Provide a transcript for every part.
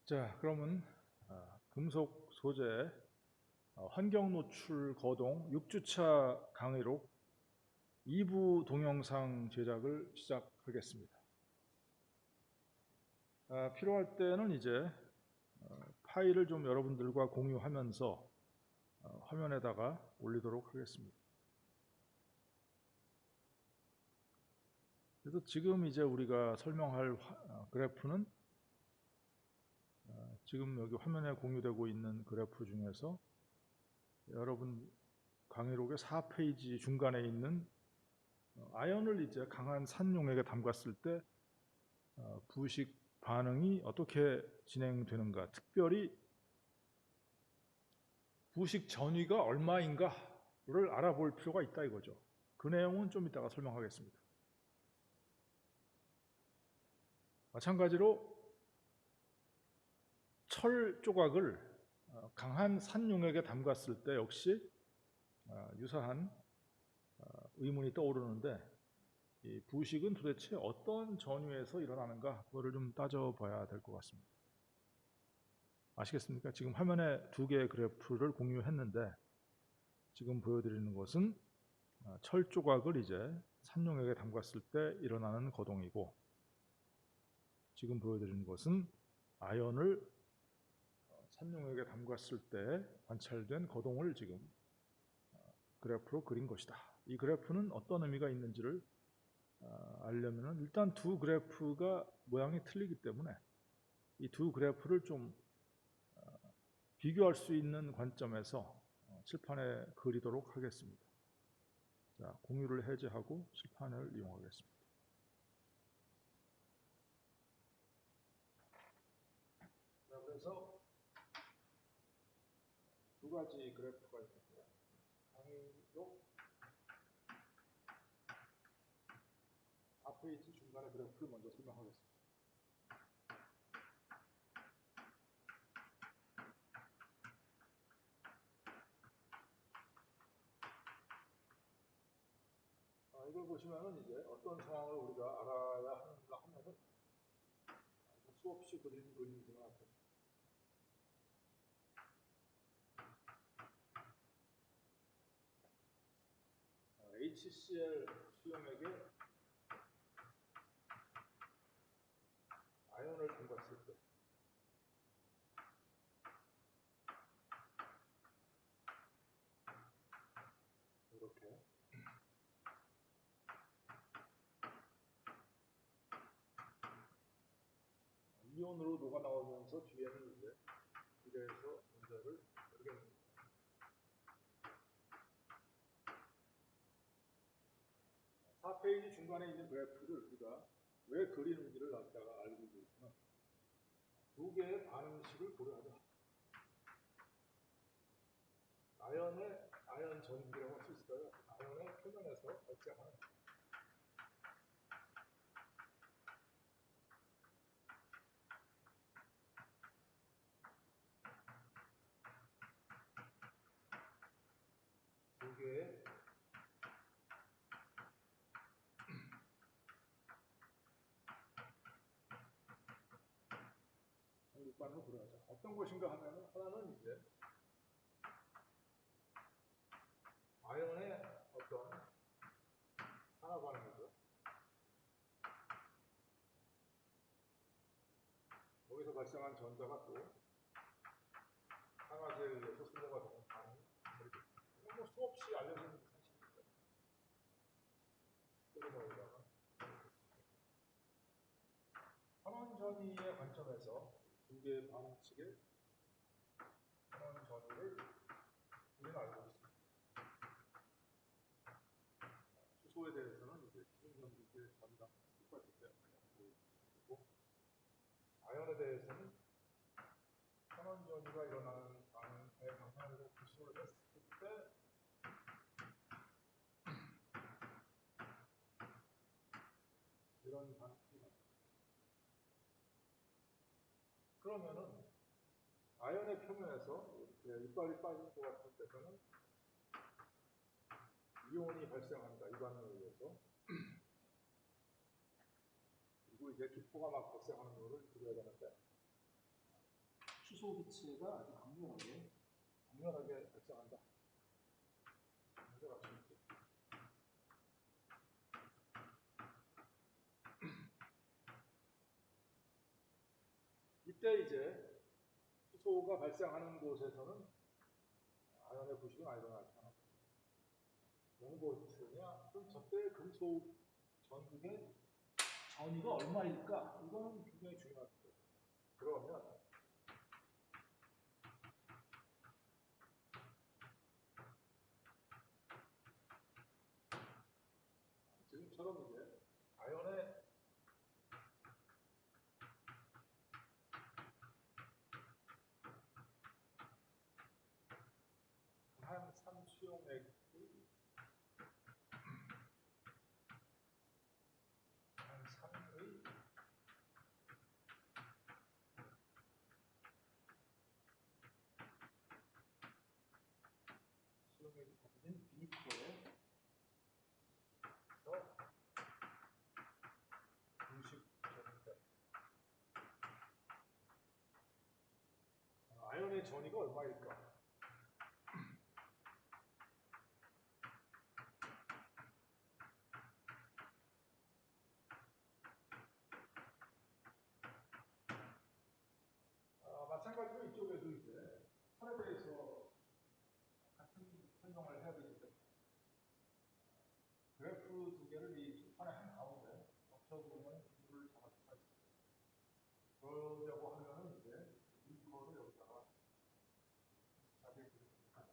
자, 그러면 금속 소재 환경 노출 거동 6주차 강의록 2부 동영상 제작을 시작하겠습니다. 필요할 때는 이제 파일을 좀 여러분들과 공유하면서 화면에다가 올리도록 하겠습니다. 그래서 지금 이제 우리가 설명할 그래프는 지금 여기 화면에 공유되고 있는 그래프 중에서 여러분 강의록의 4페이지 중간에 있는 아연을 이제 강한 산용액에 담갔을 때 부식 반응이 어떻게 진행되는가, 특별히 부식 전위가 얼마인가를 알아볼 필요가 있다 이거죠. 그 내용은 좀 이따가 설명하겠습니다. 마찬가지로 철 조각을 강한 산용액에 담갔을 때 역시 유사한 의문이 떠오르는데, 이 부식은 도대체 어떤 전위에서 일어나는가, 그거를 좀 따져봐야 될 것 같습니다. 아시겠습니까? 지금 화면에 두 개의 그래프를 공유했는데, 지금 보여드리는 것은 철 조각을 이제 산용액에 담갔을 때 일어나는 거동이고, 지금 보여드리는 것은 아연을 산용액에 담갔을 때 관찰된 거동을 지금 그래프로 그린 것이다. 이 그래프는 어떤 의미가 있는지를 알려면 일단 두 그래프가 모양이 틀리기 때문에 이 두 그래프를 좀 비교할 수 있는 관점에서 칠판에 그리도록 하겠습니다. 자, 공유를 해제하고 칠판을 이용하겠습니다. 자, 그래서 두 가지 그래프가 있는데요. 강의록 4페이지 중간의 그래프를 먼저 설명하겠습니다. 이걸 보시면은 이제 어떤 상황을 우리가 알아야 하는가 하면은 수없이 그리는 그림들을 앞에 HCl 수용액에 아연을 담갔을 때 이렇게 이온으로 녹아 나오면서 뒤에는 이제 비례해서 문제를 그리겠습니다. 4페이지 중간에 있는 그래프를 우리가 왜 그리는지를 갖다가 알고 있으면 두 개의 반응식을 고려하자. 아연 전기라고 할 수 있을까요? 아연의 표면에서 발생하는 두 개의 전극반응을 고려하자. 어떤 것인가 하면은 하나는 이제 아연의 어떤 산화 반응이죠. 여기서 발생한 전자가 또 산화제에 의해서 소모가 되는 반응이 이건 뭐 수없이 알려진 사실입니다. 포리머에다가 환원전위의 관점에서 두 개의 반응식의 환원전위를 우리는 알고 있습니다. 수소에 대해서는 이제 기승전기의 전이랑 똑같기 때문에 알고 있고, 아연에 대해서는 환원전위가 일어나는 반응의 방향으로 구술을 했을 때 이런 반응식이 나옵니다. 그러면은 아연의 표면에서 이렇게 이빨이 빠진 것 같은 때서는 이온이 발생한다, 이반응에 의해서. 그리고 이제 기포가 막 발생하는 것을 그려야 되는데, 수소 기체가 아주 강렬하게 발생한다. 이때 이제 수소가 발생하는 곳에서는 아연의 부식은 일어나지 않았다. 0볼트냐? 그럼 저때 금속 전극의 전위가 얼마일까? 이거는 굉장히 중요한 거예요. 그러면 지금처럼 이제 아연의 한 산수용액의 수용액이 담긴 비커에 아연의 전위가 얼마일까? 마찬가지로 이쪽에도 이제 철에 대해서 같은 설명을 해야 되기 때문에 그래프 두 개를 이 칠판의 한 가운데 겹쳐보면 비율을 잡을 수가 있습니다. 그러려고 하면은 이제 이거를 여기다가 자세히 그리니까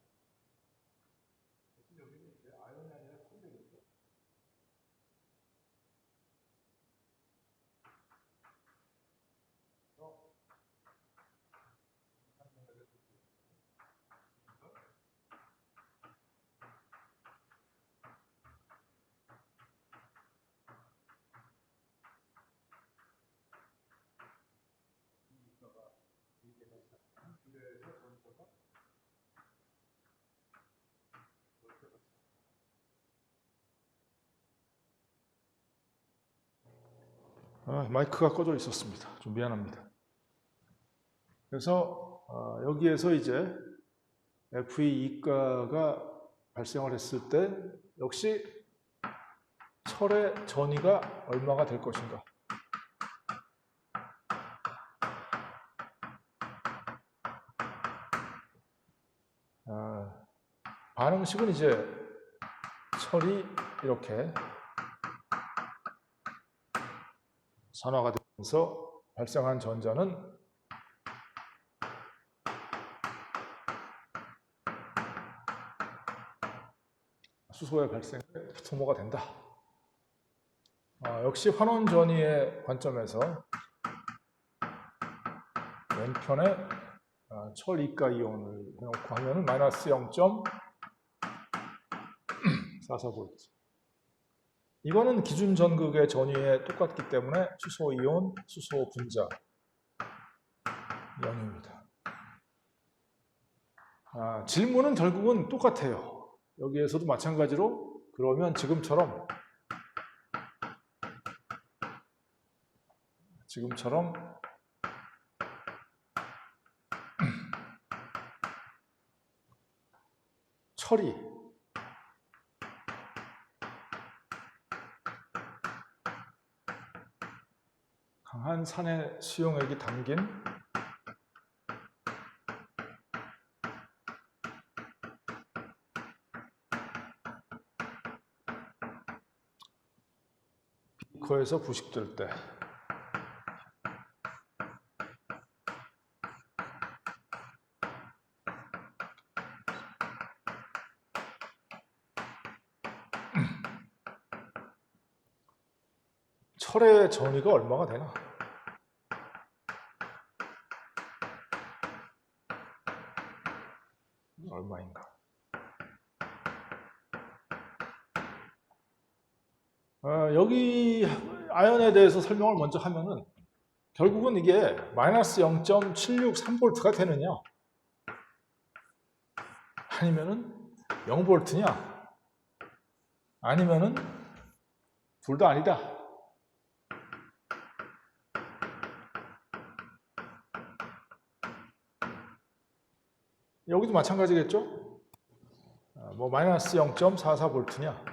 대신 여기는 이제 아연이 아니라 선되겠죠. 마이크가 꺼져 있었습니다. 좀 미안합니다. 그래서 여기에서 이제 FE 이가가 발생을 했을 때 역시 철의 전위가 얼마가 될 것인가. 반응식은 이제 철이 이렇게 산화가 되면서 발생한 전자는 수소의 발생에 소모가 된다. 역시 환원 전위의 관점에서 왼편에 철 이가 이온을 해놓고 하면은 마이너스 0.44V. 이거는 기준 전극의 전위에 똑같기 때문에 수소 이온, 수소 분자 0입니다. 질문은 결국은 똑같아요. 여기에서도 마찬가지로 그러면 지금처럼 철이 강한 산의 수용액이 담긴 비커에서 부식될 때 철의 전위가 얼마가 되나? 얼마인가? 여기 아연에 대해서 설명을 먼저 하면은 결국은 이게 마이너스 0.763V가 되느냐 아니면은 0V냐 아니면은 둘 다 아니다. 여기도 마찬가지겠죠? 뭐 마이너스 0.44V냐?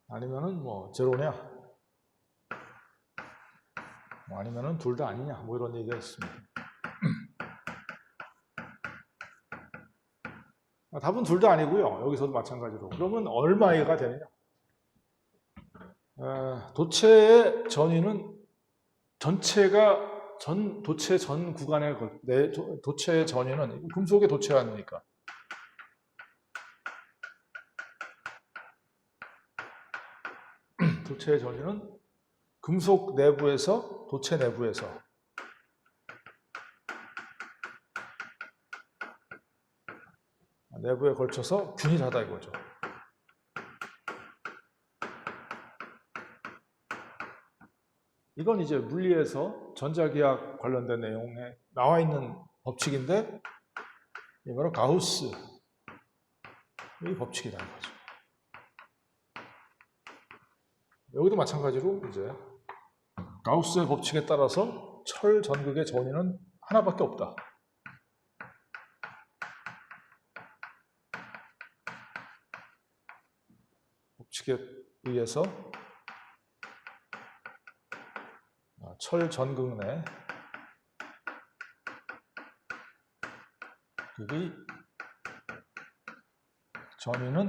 아니면은 뭐 제로냐? 뭐 아니면은 둘 다 아니냐? 뭐 이런 얘기가 있습니다. 답은 둘 다 아니고요. 여기서도 마찬가지로. 그러면 얼마가 되느냐? 도체의 전위는 전체가 도체 전 구간에 도체의 전위는 금속의 도체 아닙니까? 도체의 전위는 금속 내부에서 도체 내부에서 내부에 걸쳐서 균일하다 이거죠. 이건 이제 물리에서 전자기학 관련된 내용에 나와 있는 법칙인데 이거는 가우스의 법칙이다 이거죠. 여기도 마찬가지로 이제 가우스의 법칙에 따라서 철 전극의 전위는 하나밖에 없다. 법칙에 의해서 철 전극 내 극의 전위는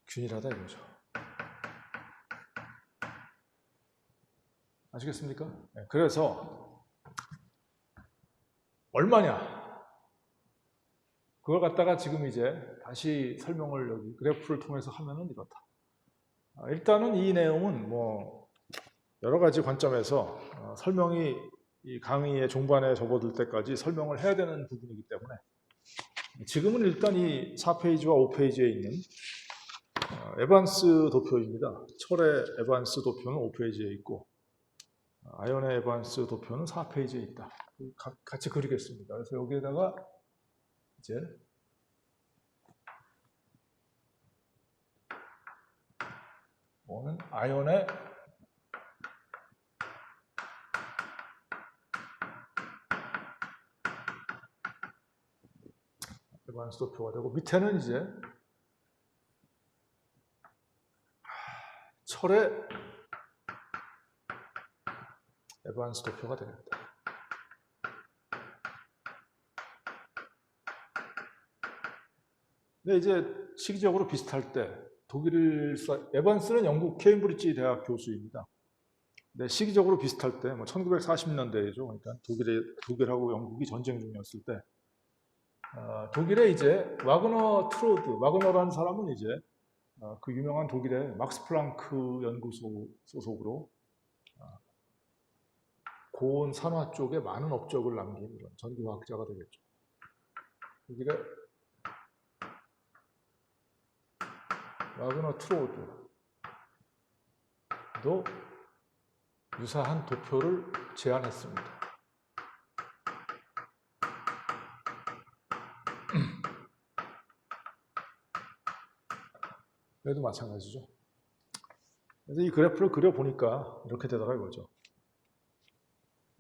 균일하다 이거죠. 아시겠습니까? 네, 그래서 얼마냐? 그걸 갖다가 지금 이제 다시 설명을 여기 그래프를 통해서 하면은 이렇다. 일단은 이 내용은 뭐 여러 가지 관점에서 설명이 이 강의의 종반에 접어들 때까지 설명을 해야 되는 부분이기 때문에 지금은 일단 이 4페이지와 5페이지에 있는 에반스 도표입니다. 철의 에반스 도표는 5페이지에 있고 아연의 에반스 도표는 4페이지에 있다. 같이 그리겠습니다. 그래서 여기에다가 이제 뭐는 아연의 에반스 도표가 되고 밑에는 이제 철의 에반스 도표가 됩니다. 근데 이제 시기적으로 비슷할 때 에반스는 영국 케임브리지 대학 교수입니다. 근데 시기적으로 비슷할 때, 뭐 1940년대이죠. 그러니까 독일하고 영국이 전쟁 중이었을 때, 독일에 이제 와그너라는 사람은 이제 그 유명한 독일의 막스 플랑크 연구소 소속으로 고온 산화 쪽에 많은 업적을 남긴 이런 전기화학자가 되겠죠. 독일의 와그너 트로드도 유사한 도표를 제안했습니다. 얘도 마찬가지죠. 그래서 이 그래프를 그려보니까 이렇게 되더라 이거죠.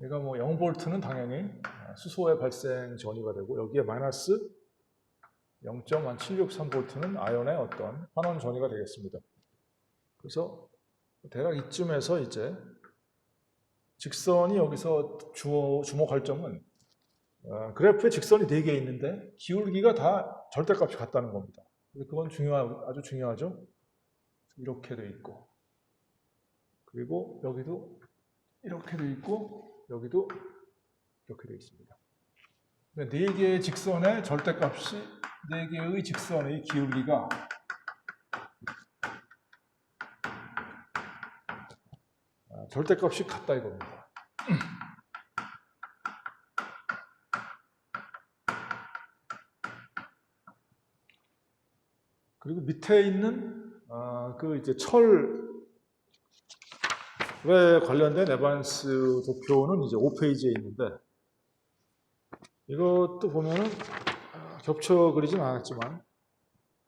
얘가 뭐 0V는 당연히 수소의 발생 전위가 되고 여기에 마이너스 0.763V는 아연의 어떤 환원 전위가 되겠습니다. 그래서 대략 이쯤에서 이제 직선이 여기서 주목할 점은 그래프에 직선이 4개 있는데 기울기가 다 절대값이 같다는 겁니다. 그건 아주 중요하죠. 이렇게 돼 있고 그리고 여기도 이렇게 돼 있고 여기도 이렇게 돼 있습니다. 4개의 직선의 절대값이 4개의 직선의 기울기가 절대값이 같다 이겁니다. 그리고 밑에 있는 그 이제 철에 관련된 에반스 도표는 이제 5페이지에 있는데 이것도 보면은 겹쳐 그리진 않았지만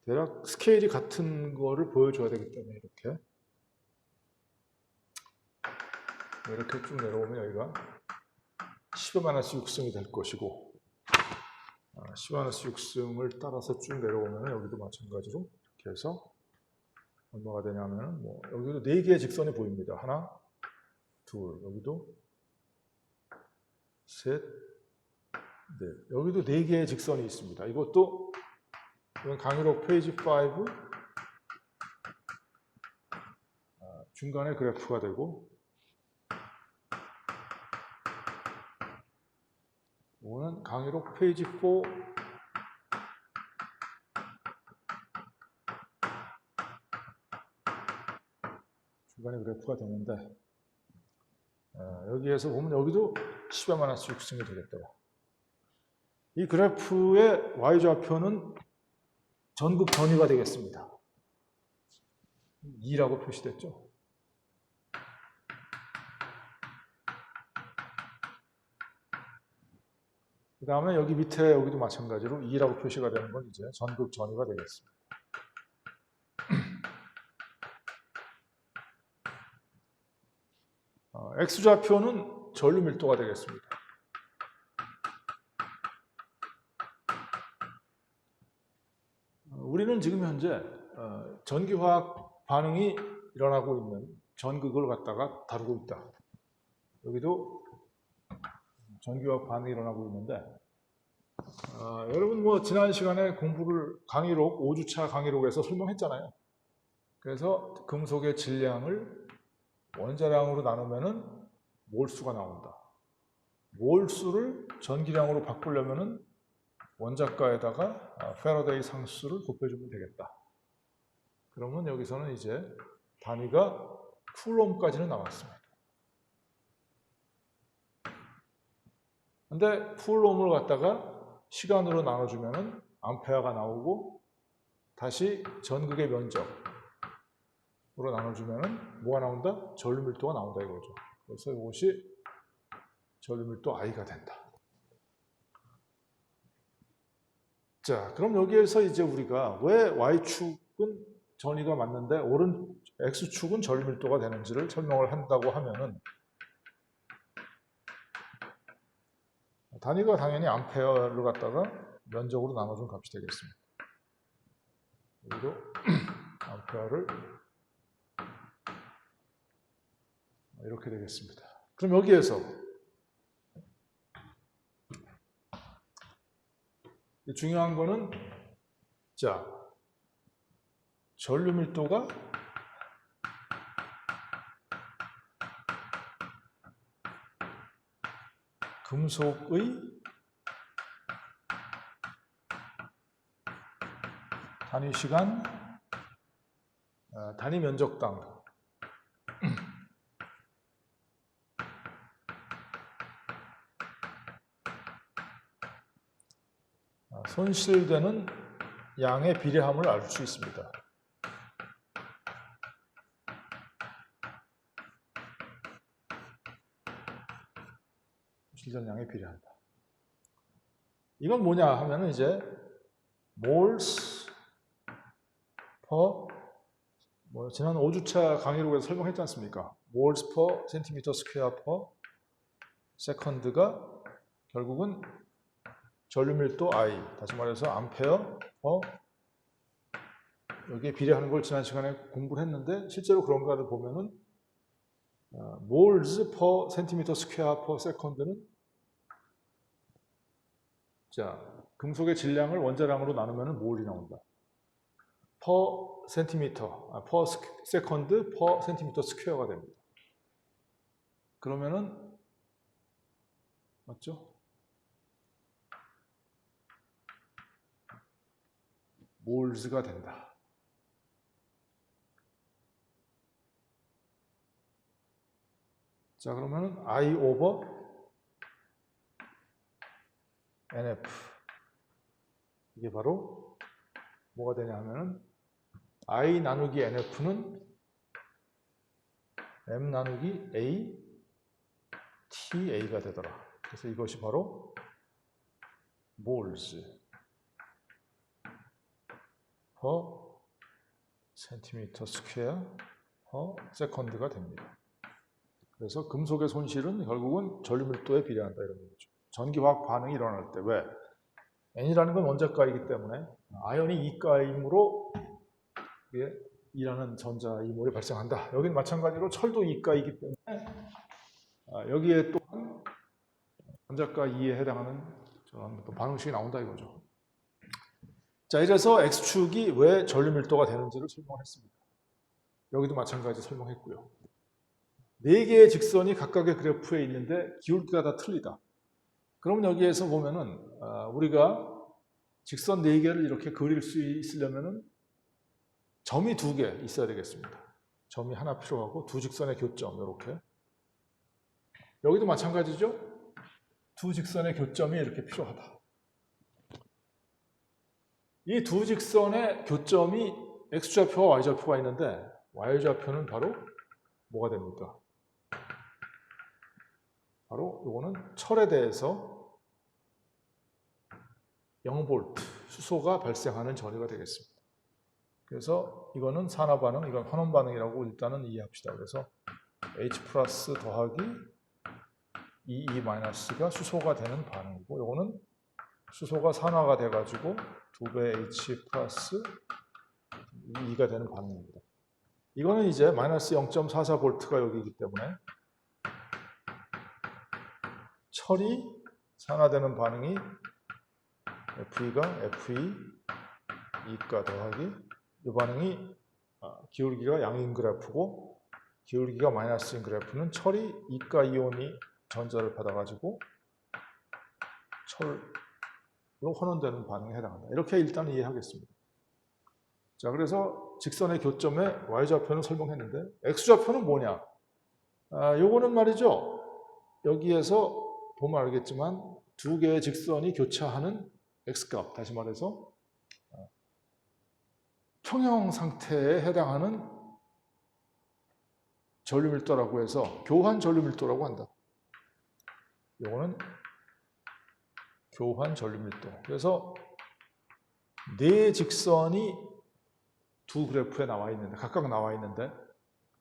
대략 스케일이 같은 거를 보여줘야 되기 때문에 이렇게 이렇게 쭉 내려오면 여기가 10-6승이 될 것이고 10-6승을 따라서 쭉 내려오면 여기도 마찬가지로 이렇게 해서 얼마가 되냐면 여기도 4개의 직선이 보입니다. 하나, 둘, 여기도 셋, 넷. 여기도 4개의 직선이 있습니다. 이것도 이건 강의록 페이지 5 중간에 그래프가 되고 이거는 강의록 페이지 4 중간에 그래프가 되는데 여기에서 보면 여기도 10-6승이 되겠더라. 이 그래프의 y좌표는 전극 전위가 되겠습니다. 2라고 표시됐죠. 그 다음에 여기 밑에 여기도 마찬가지로 2라고 표시가 되는 건 이제 전극 전위가 되겠습니다. X좌표는 전류 밀도가 되겠습니다. 우리는 지금 현재 전기화학 반응이 일어나고 있는 전극을 갖다가 다루고 있다. 여기도 전기화학 반응이 일어나고 있는데 여러분 지난 시간에 공부를 강의록 5주차 강의록에서 설명했잖아요. 그래서 금속의 질량을 원자량으로 나누면은 몰수가 나온다. 몰수를 전기량으로 바꾸려면은 원자가에다가 패러데이 상수를 곱해주면 되겠다. 그러면 여기서는 이제 단위가 쿨롬까지는 나왔습니다. 근데 쿨롬을 갖다가 시간으로 나눠주면은 암페어가 나오고 다시 전극의 면적으로 나눠주면은 뭐가 나온다? 전류밀도가 나온다 이거죠. 그래서 이것이 전류밀도 I가 된다. 자, 그럼 여기에서 이제 우리가 왜 Y축은 전위가 맞는데 X축은 전류밀도가 되는지를 설명을 한다고 하면은 단위가 당연히 암페어를 갖다가 면적으로 나눠준 값이 되겠습니다. 여기도 암페어를 이렇게 되겠습니다. 그럼 여기에서 중요한 거는 자, 전류 밀도가 금속의 단위 시간, 단위 면적당 손실되는 양의 비례함을 알 수 있습니다. 손실되는 양에 비례한다. 이건 뭐냐 하면은 이제 moles per 지난 5주차 강의록에서 설명했지 않습니까? moles per centimeter square per second가 결국은 전류밀도 I, 다시 말해서 암페어 여기에 비례하는 걸 지난 시간에 공부를 했는데 실제로 그런가를 보면은 moles per centimeter square per second는 자, 금속의 질량을 원자량으로 나누면 몰이 나온다. per centimeter, per second, per centimeter square가 됩니다. 그러면은 맞죠? 몰스가 된다. 자, 그러면은 I over NF 이게 바로 뭐가 되냐 하면은 I 나누기 NF는 M 나누기 A TA가 되더라. 그래서 이것이 바로 moles per centimeter square per second가 됩니다. 그래서 금속의 손실은 결국은 전류밀도에 비례한다 이런 얘기죠. 전기화학 반응이 일어날 때 왜? N이라는 건 원자가이기 때문에 아연이 이가이므로 E라는 전자 이몰이 발생한다. 여기는 마찬가지로 철도 이가이기 때문에 여기에 또한 원자가 2에 해당하는 저런 반응식이 나온다 이거죠. 자, 이래서 X축이 왜 전류밀도가 되는지를 설명했습니다. 여기도 마찬가지 설명했고요. 4개의 직선이 각각의 그래프에 있는데 기울기가 다 틀리다. 그럼 여기에서 보면은 우리가 직선 4개를 이렇게 그릴 수 있으려면은 점이 2개 있어야 되겠습니다. 점이 하나 필요하고 두 직선의 교점 이렇게. 여기도 마찬가지죠. 두 직선의 교점이 이렇게 필요하다. 이 두 직선의 교점이 X좌표와 Y좌표가 있는데 Y좌표는 바로 뭐가 됩니까? 바로 이거는 철에 대해서 0V 수소가 발생하는 전위가 되겠습니다. 그래서 이거는 산화 반응, 이건 환원 반응이라고 일단은 이해합시다. 그래서 H 플러스 더하기 EE 마이너스가 수소가 되는 반응이고, 이거는 수소가 산화가 돼가지고 2배 H 플러스 EE가 되는 반응입니다. 이거는 이제 마이너스 0.44V가 여기이기 때문에 철이 산화되는 반응이 FE가 FE E가 더하기 이 반응이 기울기가 양인 그래프고 기울기가 마이너스인 그래프는 철이 이가 이온이 전자를 받아가지고 철로 환원되는 반응에 해당한다. 이렇게 일단 이해하겠습니다. 자, 그래서 직선의 교점에 Y좌표는 설명했는데 X좌표는 뭐냐? 요거는 말이죠. 여기에서 보면 알겠지만 두 개의 직선이 교차하는 X값, 다시 말해서 평형 상태에 해당하는 전류밀도라고 해서 교환 전류밀도라고 한다. 이거는 교환 전류밀도. 그래서 네 직선이 두 그래프에 나와 있는데 각각 나와 있는데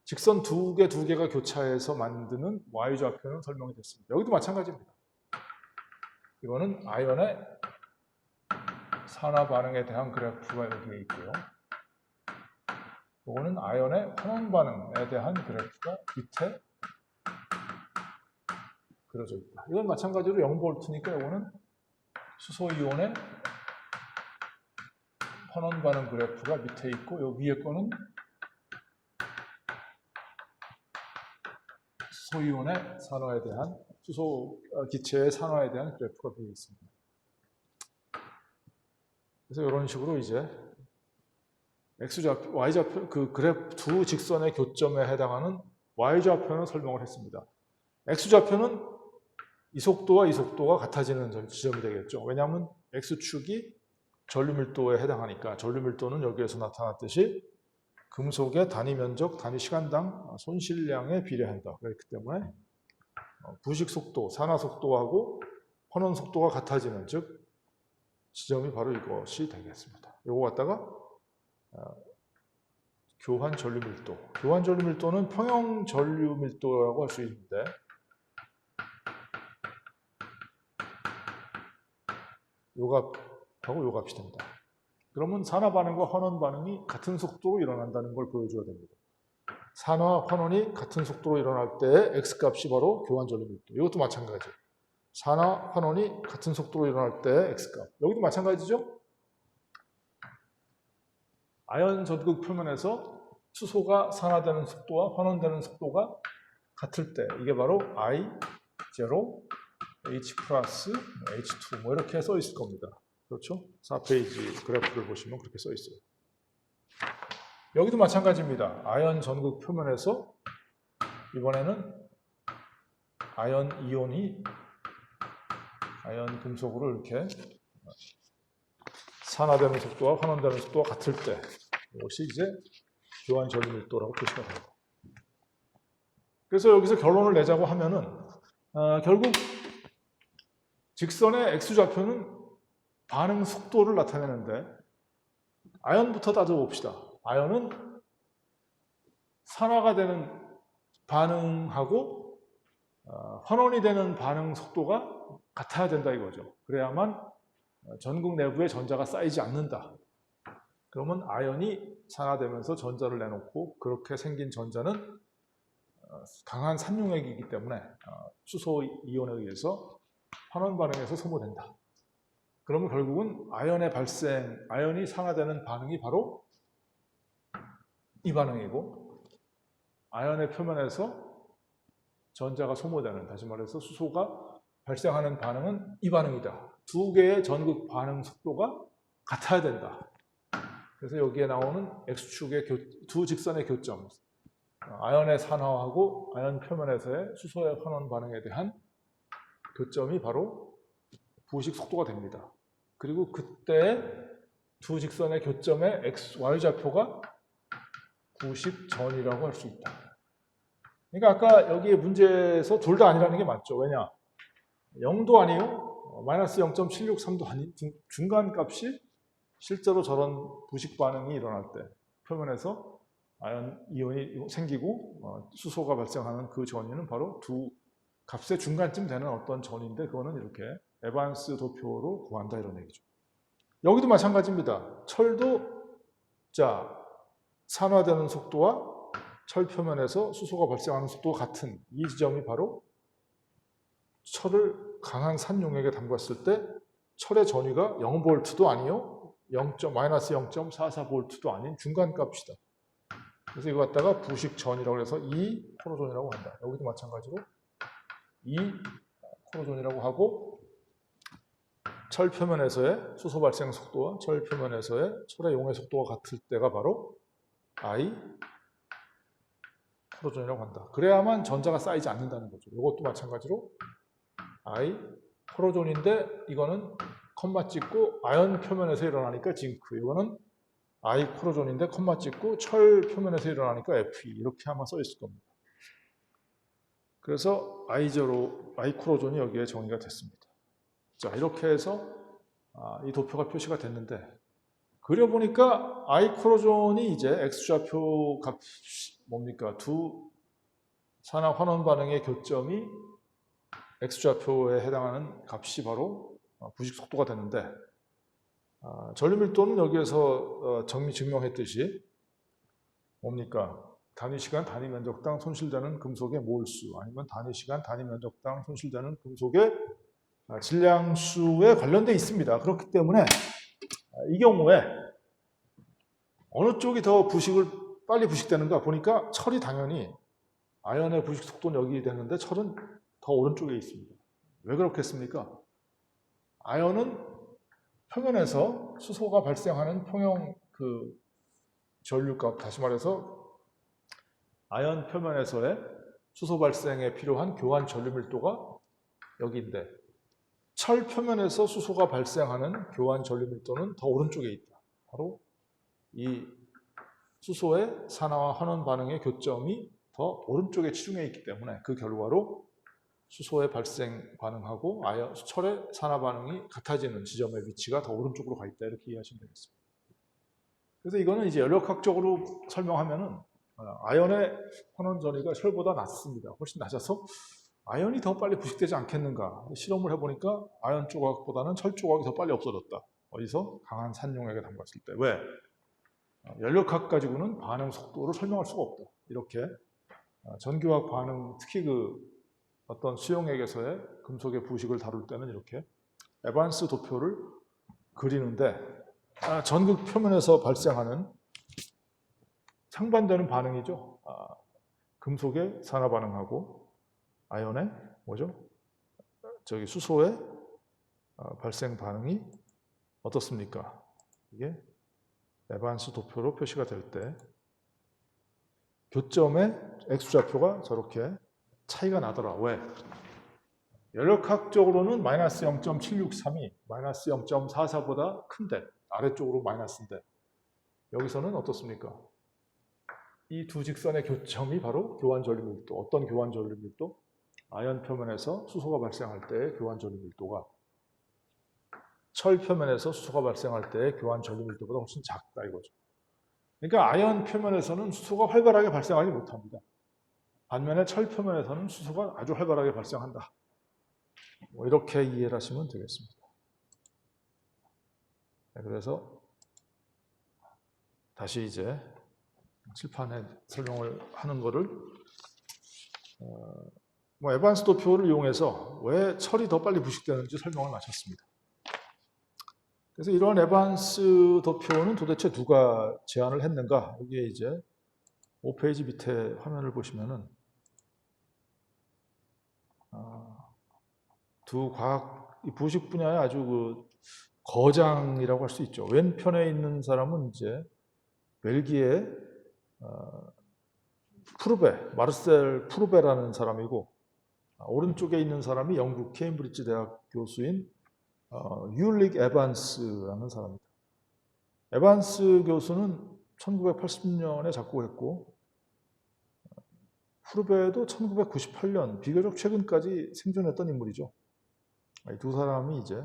직선 두 개가 교차해서 만드는 Y좌표는 설명이 됐습니다. 여기도 마찬가지입니다. 이거는 아연의 산화 반응에 대한 그래프가 여기에 있고요. 이거는 아연의 환원 반응에 대한 그래프가 밑에 그려져 있다. 이건 마찬가지로 0V니까 이거는 수소 이온의 환원 반응 그래프가 밑에 있고 이 위에 거는 수소 이온의 산화에 대한 수소 기체의 산화에 대한 그래프가 되어 있습니다. 그래서 이런 식으로 이제 X좌표, Y좌표, 그 그래프 두 직선의 교점에 해당하는 Y좌표는 설명을 했습니다. X좌표는 이 속도와 이 속도가 같아지는 지점이 되겠죠. 왜냐하면 X축이 전류밀도에 해당하니까 전류밀도는 여기에서 나타났듯이 금속의 단위 면적, 단위 시간당 손실량에 비례한다. 그렇기 때문에 부식 속도, 산화 속도하고 환원 속도가 같아지는, 즉 지점이 바로 이것이 되겠습니다. 이거 갖다가 교환 전류밀도. 교환 전류밀도는 평형 전류밀도라고 할 수 있는데 요 값하고 요 값이 된다. 그러면 산화 반응과 환원 반응이 같은 속도로 일어난다는 걸 보여줘야 됩니다. 산화, 환원이 같은 속도로 일어날 때 X값이 바로 교환 전류밀도. 이것도 마찬가지. 산화, 환원이 같은 속도로 일어날 때 X값. 여기도 마찬가지죠? 아연 전극 표면에서 수소가 산화되는 속도와 환원되는 속도가 같을 때 이게 바로 I0, H 플러스, H2 뭐 이렇게 써 있을 겁니다. 그렇죠? 4페이지 그래프를 보시면 그렇게 써 있어요. 여기도 마찬가지입니다. 아연 전극 표면에서 이번에는 아연 이온이 아연 금속으로 이렇게 산화되는 속도와 환원되는 속도가 같을 때 이것이 이제 교환 전류밀도라고 표시가 됩니다. 그래서 여기서 결론을 내자고 하면은 결국 직선의 X좌표는 반응 속도를 나타내는데 아연부터 따져봅시다. 아연은 산화가 되는 반응하고 환원이 되는 반응 속도가 같아야 된다 이거죠. 그래야만 전극 내부에 전자가 쌓이지 않는다. 그러면 아연이 산화되면서 전자를 내놓고 그렇게 생긴 전자는 강한 산용액이기 때문에 수소 이온에 의해서 환원 반응에서 소모된다. 그러면 결국은 아연이 산화되는 반응이 바로 이 반응이고, 아연의 표면에서 전자가 소모되는, 다시 말해서 수소가 발생하는 반응은 이 반응이다. 두 개의 전극 반응 속도가 같아야 된다. 그래서 여기에 나오는 X축의 두 직선의 교점, 아연의 산화하고 아연 표면에서의 수소의 환원 반응에 대한 교점이 바로 부식 속도가 됩니다. 그리고 그때 두 직선의 교점의 Y좌표가 부식 전이라고 할 수 있다. 그러니까 아까 여기 문제에서 둘 다 아니라는 게 맞죠. 왜냐? 0도 아니요, 마이너스 0.763도 아닌 중간 값이 실제로 저런 부식 반응이 일어날 때 표면에서 아연 이온이 생기고 수소가 발생하는 그 전위는 바로 두 값의 중간쯤 되는 어떤 전인데, 그거는 이렇게 에반스 도표로 구한다 이런 얘기죠. 여기도 마찬가지입니다. 철도 산화되는 속도와 철 표면에서 수소가 발생하는 속도가 같은 이 지점이 바로 철을 강한 산용액에 담갔을 때 철의 전위가 0볼트도 아니요, 마이너스 0.44볼트도 아닌 중간값이다. 그래서 이거 갖다가 부식 전이라고 해서 이 코로존이라고 한다. 여기도 마찬가지로 이 코로존이라고 하고, 철 표면에서의 수소 발생 속도와 철 표면에서의 철의 용해 속도가 같을 때가 바로 I 코로존이라고 한다. 그래야만 전자가 쌓이지 않는다는 거죠. 이것도 마찬가지로 I 코로존인데 이거는 컴마 찍고 아연 표면에서 일어나니까 징크, 이거는 I 코로존인데 컴마 찍고 철 표면에서 일어나니까 Fe, 이렇게 아마 써 있을 겁니다. 그래서 I 코로존이 여기에 정의가 됐습니다. 자, 이렇게 해서 이 도표가 표시가 됐는데, 그려보니까 I 코로존이 이제 X좌표 값 뭡니까? 두 산화 환원 반응의 교점이 X좌표에 해당하는 값이 바로 부식 속도가 되는데, 전류 밀도는 여기에서 증명했듯이 뭡니까? 단위 시간, 단위 면적당 손실되는 금속의 몰수, 아니면 단위 시간, 단위 면적당 손실되는 금속의 질량수에 관련되어 있습니다. 그렇기 때문에 이 경우에 어느 쪽이 더 빨리 부식되는가 보니까 철이 당연히 아연의 부식 속도는 여기 되는데 철은 더 오른쪽에 있습니다. 왜 그렇겠습니까? 아연은 표면에서 수소가 발생하는 평형 전류값, 다시 말해서 아연 표면에서의 수소 발생에 필요한 교환 전류 밀도가 여기인데, 철 표면에서 수소가 발생하는 교환 전류 밀도는 더 오른쪽에 있다. 바로 이 수소의 산화와 환원 반응의 교점이 더 오른쪽에 치중해 있기 때문에 그 결과로 수소의 발생 반응하고 철의 산화 반응이 같아지는 지점의 위치가 더 오른쪽으로 가 있다, 이렇게 이해하시면 되겠습니다. 그래서 이거는 이제 연력학적으로 설명하면은 아연의 환원 전위가 철보다 낮습니다. 훨씬 낮아서 아연이 더 빨리 부식되지 않겠는가. 실험을 해보니까 아연 조각보다는 철 조각이 더 빨리 없어졌다. 어디서? 강한 산용액에 담갔을 때. 왜? 연력학 가지고는 반응 속도를 설명할 수가 없다. 이렇게 전기화학 반응, 특히 어떤 수용액에서의 금속의 부식을 다룰 때는 이렇게 에반스 도표를 그리는데, 전극 표면에서 발생하는 상반되는 반응이죠. 금속의 산화 반응하고 아연의 수소의 발생 반응이 어떻습니까? 이게 에반스 도표로 표시가 될 때 교점의 X좌표가 저렇게 차이가 나더라. 왜? 연력학적으로는 마이너스 0.763이 마이너스 0.44보다 큰데, 아래쪽으로 마이너스인데, 여기서는 어떻습니까? 이 두 직선의 교점이 바로 교환 전류 밀도. 어떤 교환 전류 밀도? 아연 표면에서 수소가 발생할 때의 교환 전류 밀도가 철 표면에서 수소가 발생할 때의 교환 전류 밀도보다 훨씬 작다 이거죠. 그러니까 아연 표면에서는 수소가 활발하게 발생하지 못합니다. 반면에 철 표면에서는 수소가 아주 활발하게 발생한다. 뭐 이렇게 이해를 하시면 되겠습니다. 네, 그래서 다시 이제 칠판에 설명을 하는 거를 뭐 에반스 도표를 이용해서 왜 철이 더 빨리 부식되는지 설명을 마쳤습니다. 그래서 이러한 에반스 도표는 도대체 누가 제안을 했는가? 여기에 이제 5페이지 밑에 화면을 보시면은 두 과학 부식 분야의 아주 그 거장이라고 할 수 있죠. 왼편에 있는 사람은 이제 벨기에 마르셀 푸르베라는 사람이고, 오른쪽에 있는 사람이 영국 케임브리지 대학 교수인 율릭 에반스라는 사람입니다. 에반스 교수는 1980년에 작곡했고, 푸르베도 1998년 비교적 최근까지 생존했던 인물이죠. 이 두 사람이 이제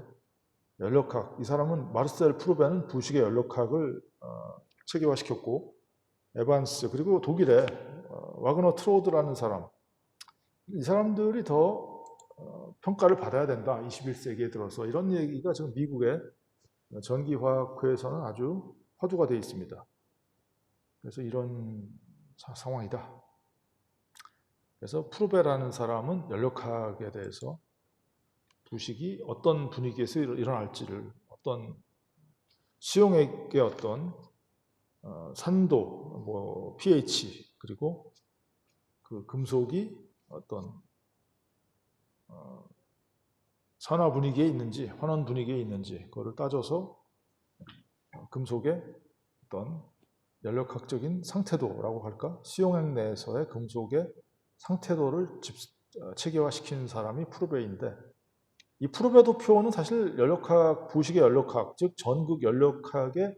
연력학, 이 사람은 마르셀 푸르베는 부식의 연력학을 체계화시켰고, 에반스 그리고 독일의 와그너 트로드라는 사람, 이 사람들이 더 평가를 받아야 된다. 21세기에 들어서 이런 얘기가 지금 미국의 전기화학회에서는 아주 화두가 되어 있습니다. 그래서 이런 상황이다. 그래서 푸르베라는 사람은 연력학에 대해서 부식이 어떤 분위기에서 일어날지를, 어떤 수용액의 어떤 산도, 뭐 pH, 그리고 그 금속이 어떤 산화 분위기에 있는지 환원 분위기에 있는지 그거를 따져서 금속의 어떤 연력학적인 상태도라고 할까? 수용액 내에서의 금속의 상태도를 체계화시킨 사람이 푸르베인데, 이 푸르베 도표는 사실 연력학, 부식의 연력학, 즉 전극 연력학에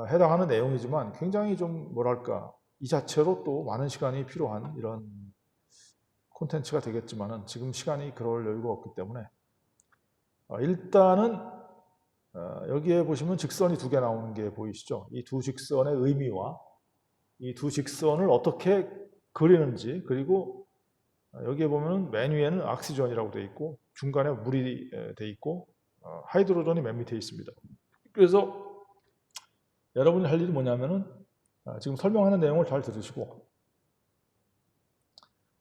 해당하는 내용이지만 굉장히 좀 뭐랄까, 이 자체로 또 많은 시간이 필요한 이런 콘텐츠가 되겠지만은 지금 시간이 그럴 여유가 없기 때문에 일단은 여기에 보시면 직선이 두 개 나오는 게 보이시죠? 이 두 직선의 의미와 이 두 직선을 어떻게 그리는지, 그리고 여기에 보면 맨 위에는 옥시전이라고 되어 있고 중간에 물이 되어 있고 하이드로전이 맨 밑에 있습니다. 그래서 여러분이 할 일이 뭐냐면은 지금 설명하는 내용을 잘 들으시고,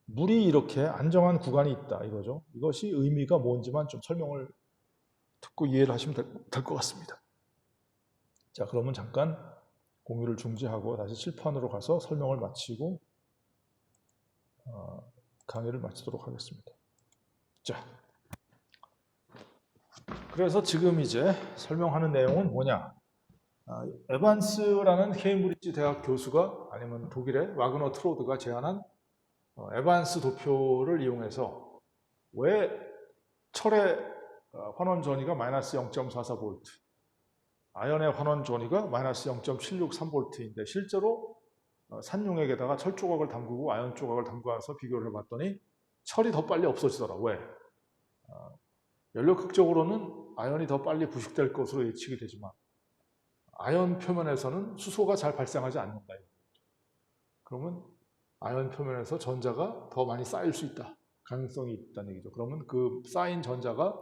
물이 이렇게 안정한 구간이 있다 이거죠. 이것이 의미가 뭔지만 좀 설명을 듣고 이해를 하시면 될 것 같습니다. 자, 그러면 잠깐 공유를 중지하고 다시 칠판으로 가서 설명을 마치고 강의를 마치도록 하겠습니다. 자, 그래서 지금 이제 설명하는 내용은 뭐냐? 에반스라는 케임브리지 대학 교수가, 아니면 독일의 와그너 트로드가 제안한 에반스 도표를 이용해서 왜 철의 환원 전위가 마이너스 0.44V, 아연의 환원 전위가 마이너스 0.763V인데 실제로 산용액에다가 철 조각을 담그고 아연 조각을 담가서 비교를 해봤더니 철이 더 빨리 없어지더라. 왜? 연력학적으로는 아연이 더 빨리 부식될 것으로 예측이 되지만 아연 표면에서는 수소가 잘 발생하지 않는다. 그러면 아연 표면에서 전자가 더 많이 쌓일 수 있다. 가능성이 있다는 얘기죠. 그러면 그 쌓인 전자가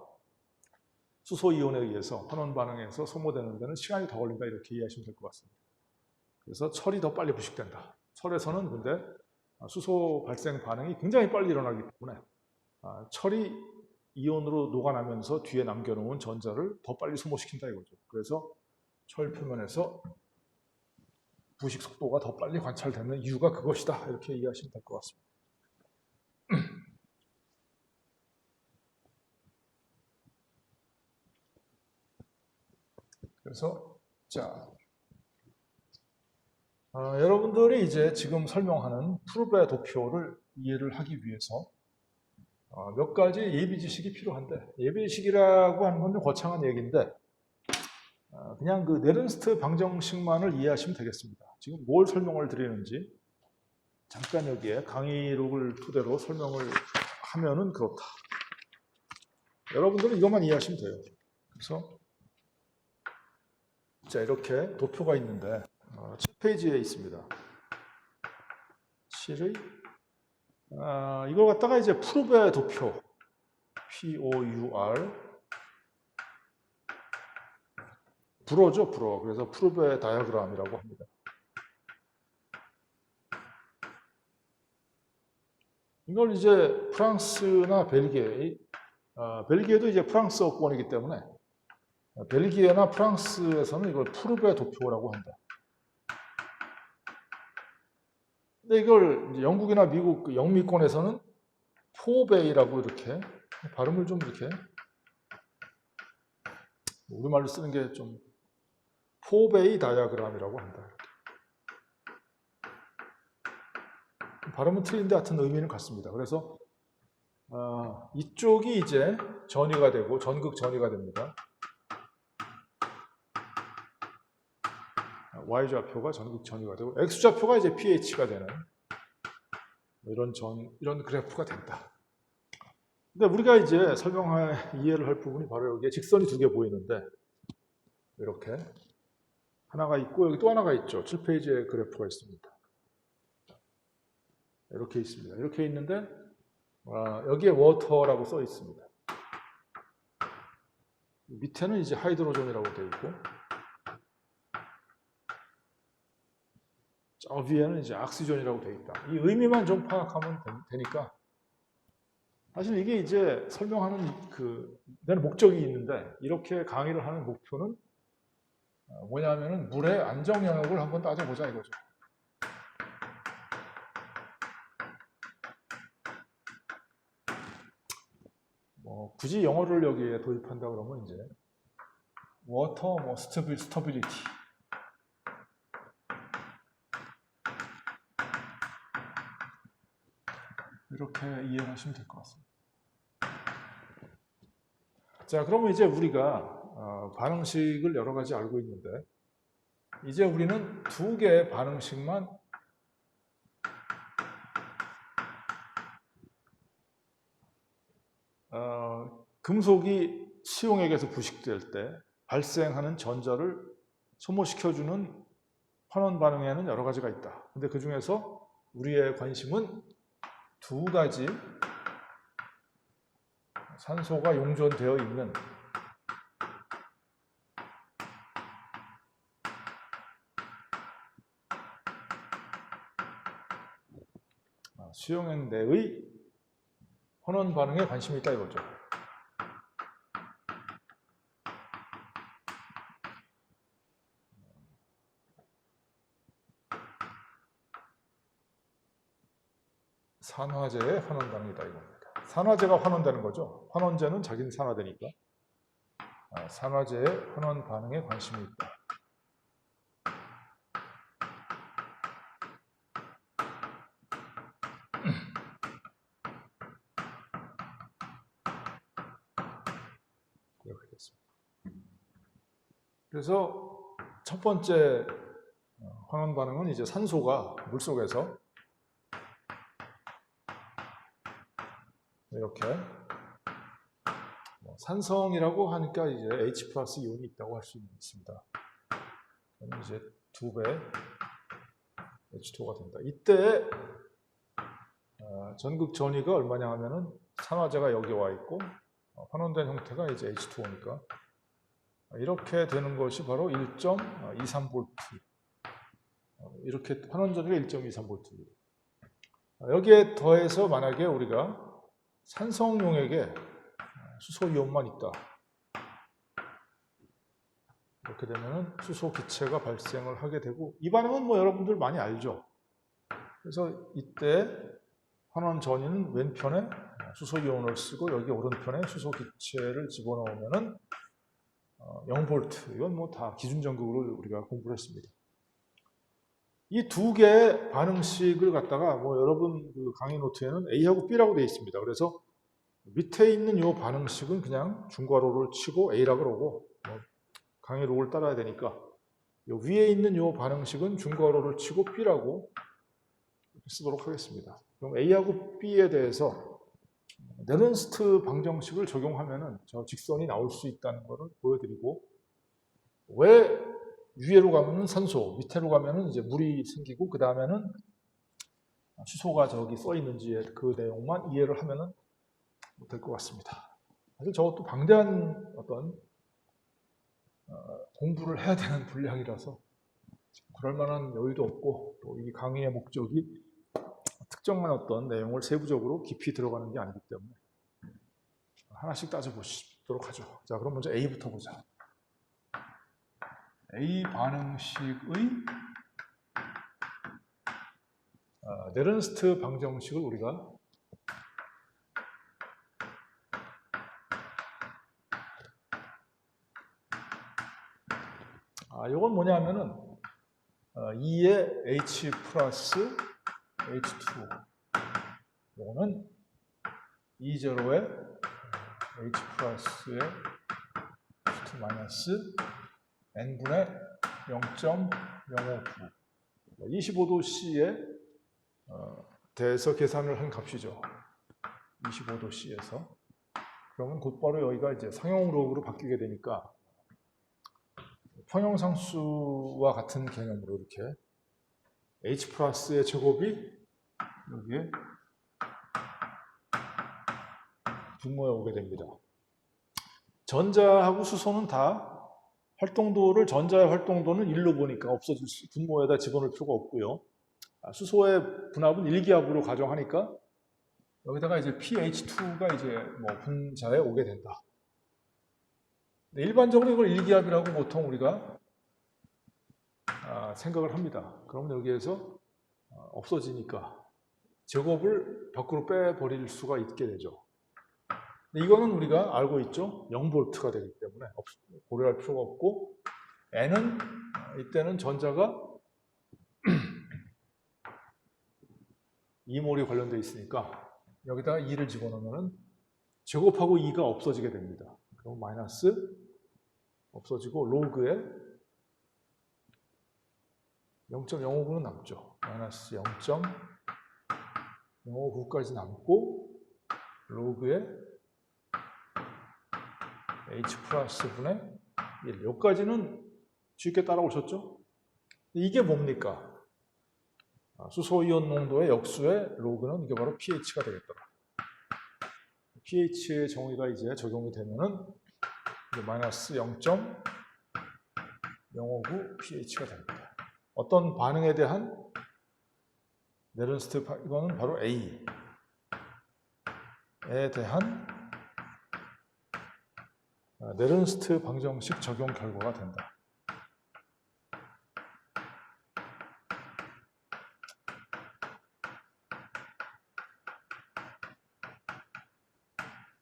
수소 이온에 의해서 환원 반응에서 소모되는 데는 시간이 더 걸린다. 이렇게 이해하시면 될 것 같습니다. 그래서 철이 더 빨리 부식된다. 철에서는 근데 수소 발생 반응이 굉장히 빨리 일어나기 때문에 철이 이온으로 녹아나면서 뒤에 남겨놓은 전자를 더 빨리 소모시킨다 이거죠. 그래서 철 표면에서 부식 속도가 더 빨리 관찰되는 이유가 그것이다. 이렇게 이해하시면 될 것 같습니다. 그래서 자, 여러분들이 이제 지금 설명하는 푸르베 도표를 이해를 하기 위해서 몇 가지 예비 지식이 필요한데, 예비 지식이라고 하는 건 좀 거창한 얘기인데 그냥 그 네른스트 방정식만을 이해하시면 되겠습니다. 지금 뭘 설명을 드리는지 잠깐 여기에 강의록을 토대로 설명을 하면은 그렇다. 여러분들은 이것만 이해하시면 돼요. 그래서 자, 이렇게 도표가 있는데 7페이지에 있습니다. 7의 이걸 갖다가 이제 푸르베 도표, POUR, 불어죠, 불어. 그래서 푸르베 다이어그램이라고 합니다. 이걸 이제 프랑스나 벨기에, 벨기에도 이제 프랑스어권이기 때문에 벨기에나 프랑스에서는 이걸 푸르베 도표라고 한다. 근데 이걸 이제 영국이나 미국 영미권에서는 포베이라고 이렇게 발음을 좀 이렇게 우리말로 쓰는 게 좀 포베이 다이아그램이라고 한다. 발음은 틀린데 하여튼 의미는 같습니다. 그래서 이쪽이 이제 전위가 되고 전극 전위가 됩니다. Y좌표가 전극 전위가 되고 X좌표가 이제 pH가 되는 이런 그래프가 된다. 근데 우리가 이제 이해를 할 부분이 바로 여기에 직선이 두 개 보이는데 이렇게 하나가 있고 여기 또 하나가 있죠. 7페이지에 그래프가 있습니다. 이렇게 있습니다. 이렇게 있는데 여기에 워터라고 써 있습니다. 밑에는 이제 하이드로전이라고 되어 있고 저 위에는 이제 악시전이라고 되어 있다. 이 의미만 좀 파악하면 되니까 사실 이게 이제 설명하는 내는 목적이 있는데 이렇게 강의를 하는 목표는 뭐냐면은 물의 안정 영역을 한번 따져보자 이거죠. 굳이 영어를 여기에 도입한다 그러면 이제 water stability 이렇게 이해하시면 될 것 같습니다. 자, 그러면 이제 우리가 반응식을 여러 가지 알고 있는데 이제 우리는 두 개의 반응식만 금속이 시용액에서 부식될 때 발생하는 전자를 소모시켜주는 환원 반응에는 여러 가지가 있다. 근데 그 중에서 우리의 관심은 두 가지 산소가 용존되어 있는 수용액 내의 환원 반응에 관심이 있다 이거죠. 산화제의 환원 반응이다 이겁니다. 산화제가 환원되는 거죠. 환원제는 자기는 산화되니까. 산화제의 환원 반응에 관심이 있다. 이렇게 됐습니다. 그래서 첫 번째 환원 반응은 이제 산소가 물속에서 이렇게 산성이라고 하니까 이제 H 플러스 이온이 있다고 할 수 있습니다. 그러면 이제 2배 H2가 된다. 이때 전극 전위가 얼마냐 하면은 산화제가 여기 와 있고 환원된 형태가 이제 H2O니까 이렇게 되는 것이 바로 1.23V 이렇게 환원 전위가 1.23V입니다. 여기에 더해서 만약에 우리가 산성 용액에 수소 이온만 있다. 이렇게 되면 수소 기체가 발생을 하게 되고 이 반응은 여러분들 많이 알죠. 그래서 이때 환원 전위는 왼편에 수소 이온을 쓰고 여기 오른편에 수소 기체를 집어넣으면은 0V. 이건 다 기준 전극으로 우리가 공부를 했습니다. 이 두 개의 반응식을 갖다가 여러분 강의 노트에는 A하고 B라고 되어 있습니다. 그래서 밑에 있는 이 반응식은 그냥 중괄호를 치고 A라고 그러고 강의 록을 따라야 되니까 위에 있는 이 반응식은 중괄호를 치고 B라고 쓰도록 하겠습니다. 그럼 A하고 B에 대해서 네른스트 방정식을 적용하면은 저 직선이 나올 수 있다는 것을 보여드리고 왜 위로 가면은 산소, 밑으로 가면은 이제 물이 생기고 그 다음에는 수소가 저기 써 있는지의 그 내용만 이해를 하면은 될 것 같습니다. 사실 저것도 방대한 어떤 공부를 해야 되는 분량이라서 그럴 만한 여유도 없고 또 이 강의의 목적이 특정한 어떤 내용을 세부적으로 깊이 들어가는 게 아니기 때문에 하나씩 따져보도록 하죠. 자, 그럼 먼저 A부터 보자. A 반응식의 네른스트 방정식을 우리가 이건 뭐냐면은 2의 H 플러스 H2 이거는 E0의 H 플러스의 H2 마이너스 N분의 0.059 25도 C에 대해서 계산을 한 값이죠. 25도 C에서. 그러면 곧바로 여기가 이제 상용 로그로 바뀌게 되니까 평형상수와 같은 개념으로 이렇게 H 플러스의 제곱이 여기에 분모에 오게 됩니다. 전자하고 수소는 다 활동도를 전자의 활동도는 1로 보니까 없어질 수, 분모에다 집어넣을 필요가 없고요. 수소의 분압은 1기압으로 가정하니까 여기다가 이제 pH2가 이제 뭐 분자에 오게 된다. 일반적으로 이걸 1기압이라고 보통 우리가 생각을 합니다. 그러면 여기에서 없어지니까 제곱을 밖으로 빼버릴 수가 있게 되죠. 이거는 우리가 알고 있죠. 0V가 되기 때문에 고려할 필요가 없고 N은 이때는 전자가 2몰이 관련되어 있으니까 여기다가 2를 집어넣으면 제곱하고 2가 없어지게 됩니다. 그럼 마이너스 없어지고 로그에 0.059는 남죠. 마이너스 0.059까지 남고 로그에 H 플러스 분의 1. 여기까지는 쉽게 따라오셨죠? 이게 뭡니까? 수소이온 농도의 역수의 로그는 이게 바로 pH가 되겠더라. pH의 정의가 이제 적용이 되면은 이제 마이너스 0.059 pH가 됩니다. 어떤 반응에 대한 네른스트, 이거는 바로 A에 대한 네른스트 방정식 적용 결과가 된다.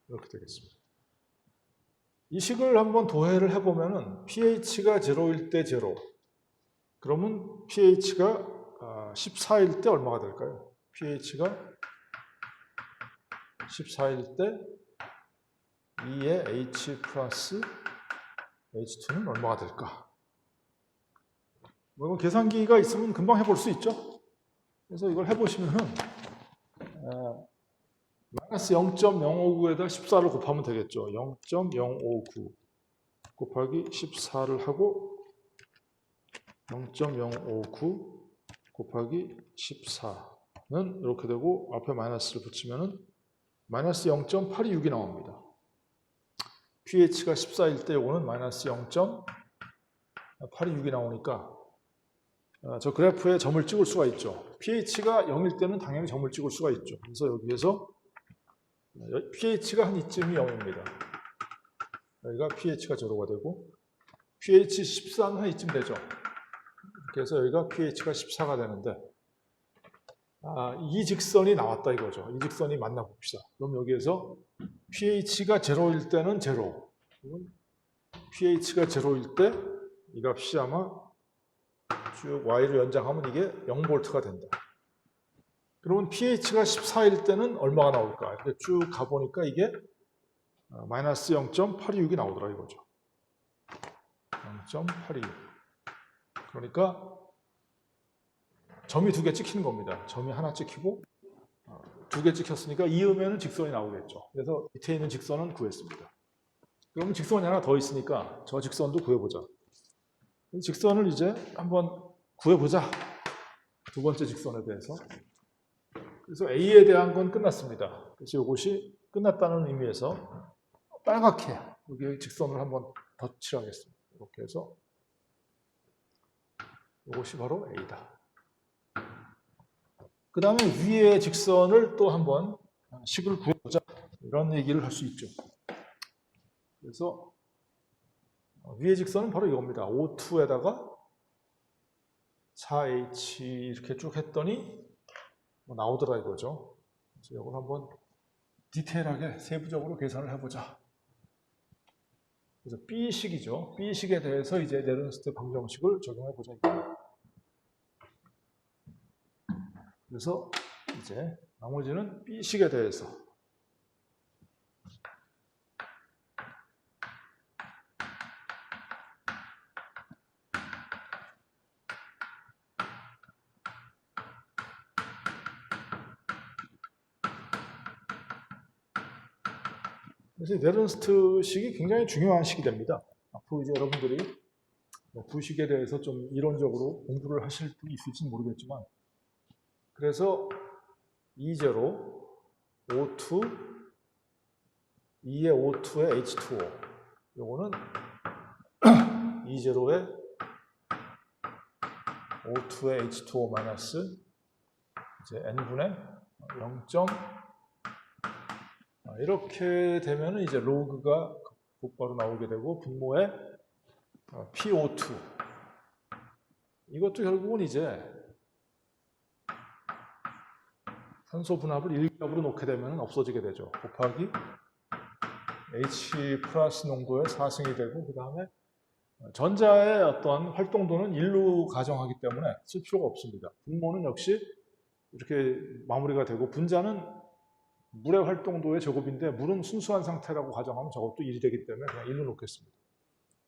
이렇게 되겠습니다. 이 식을 한번 도해를 해보면은 pH가 0일 때 0. 그러면 pH가 14일 때 얼마가 될까요? pH가 14일 때 2의 H 플러스 H2는 얼마가 될까? 뭐 계산기가 있으면 금방 해볼 수 있죠? 그래서 이걸 해보시면은 마이너스 0.059에다 14를 곱하면 되겠죠. 0.059 곱하기 14를 하고 0.059 곱하기 14는 이렇게 되고 앞에 마이너스를 붙이면은 마이너스 0.826이 나옵니다. pH가 14일 때 이거는 마이너스 0.826이 나오니까 저 그래프에 점을 찍을 수가 있죠. pH가 0일 때는 당연히 점을 찍을 수가 있죠. 그래서 여기에서 pH가 한 이쯤이 0입니다. 여기가 pH가 0가 되고 pH 14는 한 이쯤 되죠. 그래서 여기가 pH가 14가 되는데 이 직선이 나왔다 이거죠. 이 직선이 맞나 봅시다. 그럼 여기에서 pH가 0일 때는 0, pH가 0일 때 이 값이 아마 쭉 y를 연장하면 이게 0V가 된다. 그러면 pH가 14일 때는 얼마가 나올까? 이렇게 쭉 가보니까 이게 마이너스 0.826이 나오더라 이거죠. 0.826. 그러니까 점이 두 개 찍히는 겁니다. 점이 하나 찍히고 두 개 찍혔으니까 이으면 직선이 나오겠죠. 그래서 밑에 있는 직선은 구했습니다. 그러면 직선이 하나 더 있으니까 저 직선도 구해보자. 직선을 이제 한번 구해보자. 두 번째 직선에 대해서. 그래서 A에 대한 건 끝났습니다. 그래서 이것이 끝났다는 의미에서 빨갛게 여기 직선을 한번 더 칠하겠습니다. 이렇게 해서 이것이 바로 A다. 그 다음에 위의 직선을 또 한번 식을 구해보자, 이런 얘기를 할 수 있죠. 그래서 위의 직선은 바로 이겁니다. O2에다가 4H 이렇게 쭉 했더니 나오더라 이거죠. 그래서 이걸 한번 디테일하게 세부적으로 계산을 해보자. 그래서 B식이죠. B식에 대해서 이제 네른스트 방정식을 적용해보자. 그래서 이제 나머지는 B식에 대해서 그래서 네른스트식이 굉장히 중요한 식이 됩니다. 앞으로 이제 여러분들이 부식에 대해서 좀 이론적으로 공부를 하실 분이 있을지는 모르겠지만, 그래서 E0, O2, E의 O2에 H2O, 요거는 E0에 O2에 H2O 마이너스 이제 N분의 0. 이렇게 되면 이제 로그가 곧바로 나오게 되고, 분모에 PO2, 이것도 결국은 이제 산소 분압을 1겹으로 놓게 되면 없어지게 되죠. 곱하기 H 플러스 농도의 4승이 되고, 그 다음에 전자의 어떤 활동도는 1로 가정하기 때문에 쓸 필요가 없습니다. 분모는 역시 이렇게 마무리가 되고, 분자는 물의 활동도의 제곱인데 물은 순수한 상태라고 가정하면 저것도 1이 되기 때문에 그냥 1로 놓겠습니다.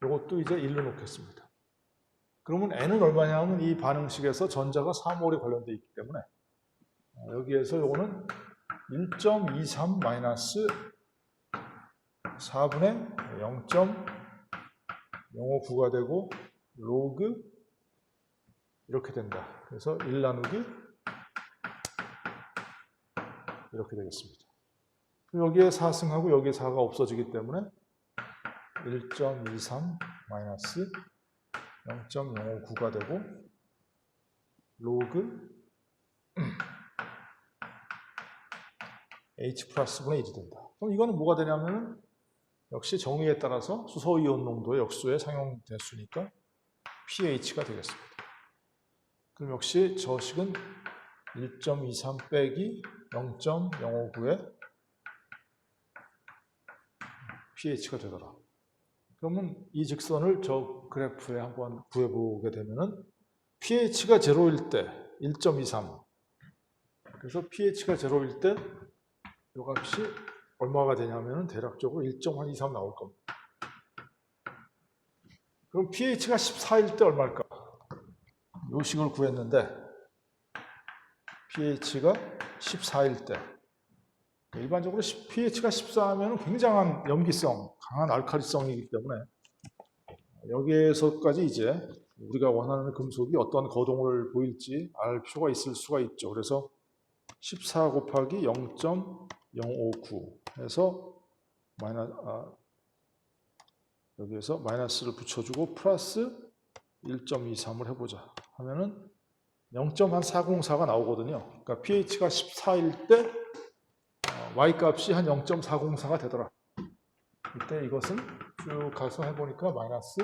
이것도 이제 1로 놓겠습니다. 그러면 N은 얼마냐 하면 이 반응식에서 전자가 3몰이 관련되어 있기 때문에 여기에서 이거는 1.23 마이너스 4분의 0.059가 되고, 로그 이렇게 된다. 그래서 1 나누기 이렇게 되겠습니다. 여기에 4승하고 여기에 4가 없어지기 때문에 1.23 마이너스 0.059가 되고, 로그 H 플러스 분의 1이 된다. 그럼 이거는 뭐가 되냐면 역시 정의에 따라서 수소이온 농도의 역수에 상용대수니까 pH가 되겠습니다. 그럼 역시 저 식은 1.23 빼기 0.059의 pH가 되더라. 그러면 이 직선을 저 그래프에 한번 구해보게 되면은 pH가 0일 때 1.23, 그래서 pH가 0일 때 이 값이 얼마가 되냐면 대략적으로 1.23 나올 겁니다. 그럼 pH가 14일 때 얼마일까? 이 식을 구했는데 pH가 14일 때, 일반적으로 pH가 14하면 굉장한 염기성, 강한 알칼리성이기 때문에 여기에서까지 이제 우리가 원하는 금속이 어떤 거동을 보일지 알 필요가 있을 수가 있죠. 그래서 14 곱하기 0.059 해서 여기에서 마이너스를 붙여주고 플러스 1.23을 해보자 하면은 0.404가 나오거든요. 그러니까 pH가 14일 때 y 값이 한 0.404가 되더라. 이때 이것은 쭉 가서 해보니까 마이너스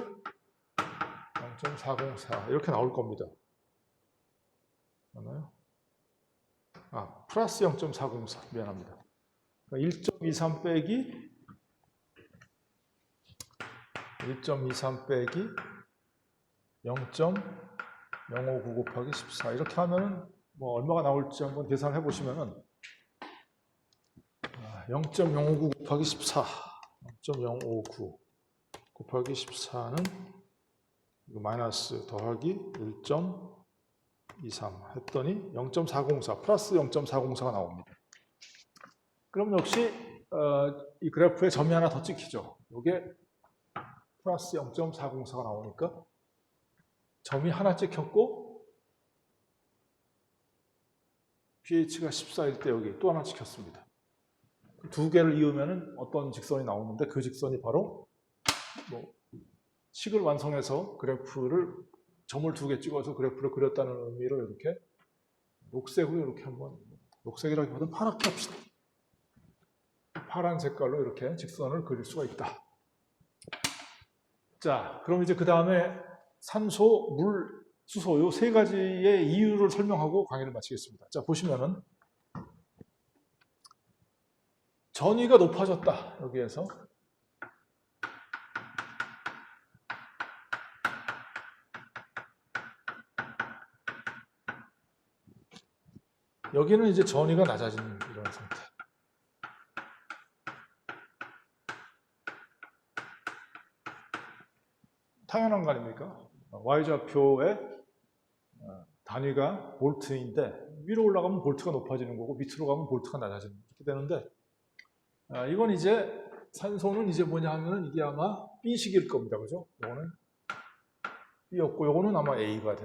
0.404 이렇게 나올 겁니다. 맞나요? 플러스 0.404, 미안합니다. 그러니까 1.23 빼기 0.59 곱하기 14 이렇게 하면은 뭐 얼마가 나올지 한번 계산을 해보시면은 0.059 곱하기 14, 0.059 곱하기 14는 마이너스 더하기 1.23 했더니 0.404 플러스 0.404가 나옵니다. 그럼 역시 이 그래프에 점이 하나 더 찍히죠. 이게 플러스 0.404가 나오니까 점이 하나 찍혔고 pH가 14일 때 여기 또 하나 찍혔습니다. 두 개를 이으면 어떤 직선이 나오는데 그 직선이 바로 식을 완성해서 그래프를 점을 두 개 찍어서 그래프를 그렸다는 의미로 이렇게 녹색으로 이렇게 한번 녹색이라기보다는 파랗게 합시다. 파란 색깔로 이렇게 직선을 그릴 수가 있다. 자, 그럼 이제 그 다음에 산소, 물, 수소 요 세 가지의 이유를 설명하고 강의를 마치겠습니다. 자, 보시면은 전위가 높아졌다. 여기에서 여기는 이제 전위가 낮아지는 이런 상태. 당연한 거 아닙니까? Y좌표의 단위가 볼트인데 위로 올라가면 볼트가 높아지는 거고 밑으로 가면 볼트가 낮아지는 이렇게 되는데 이건 이제 산소는 이제 뭐냐 하면은 이게 아마 B식일 겁니다. 그죠? 요거는 B였고 요거는 아마 A가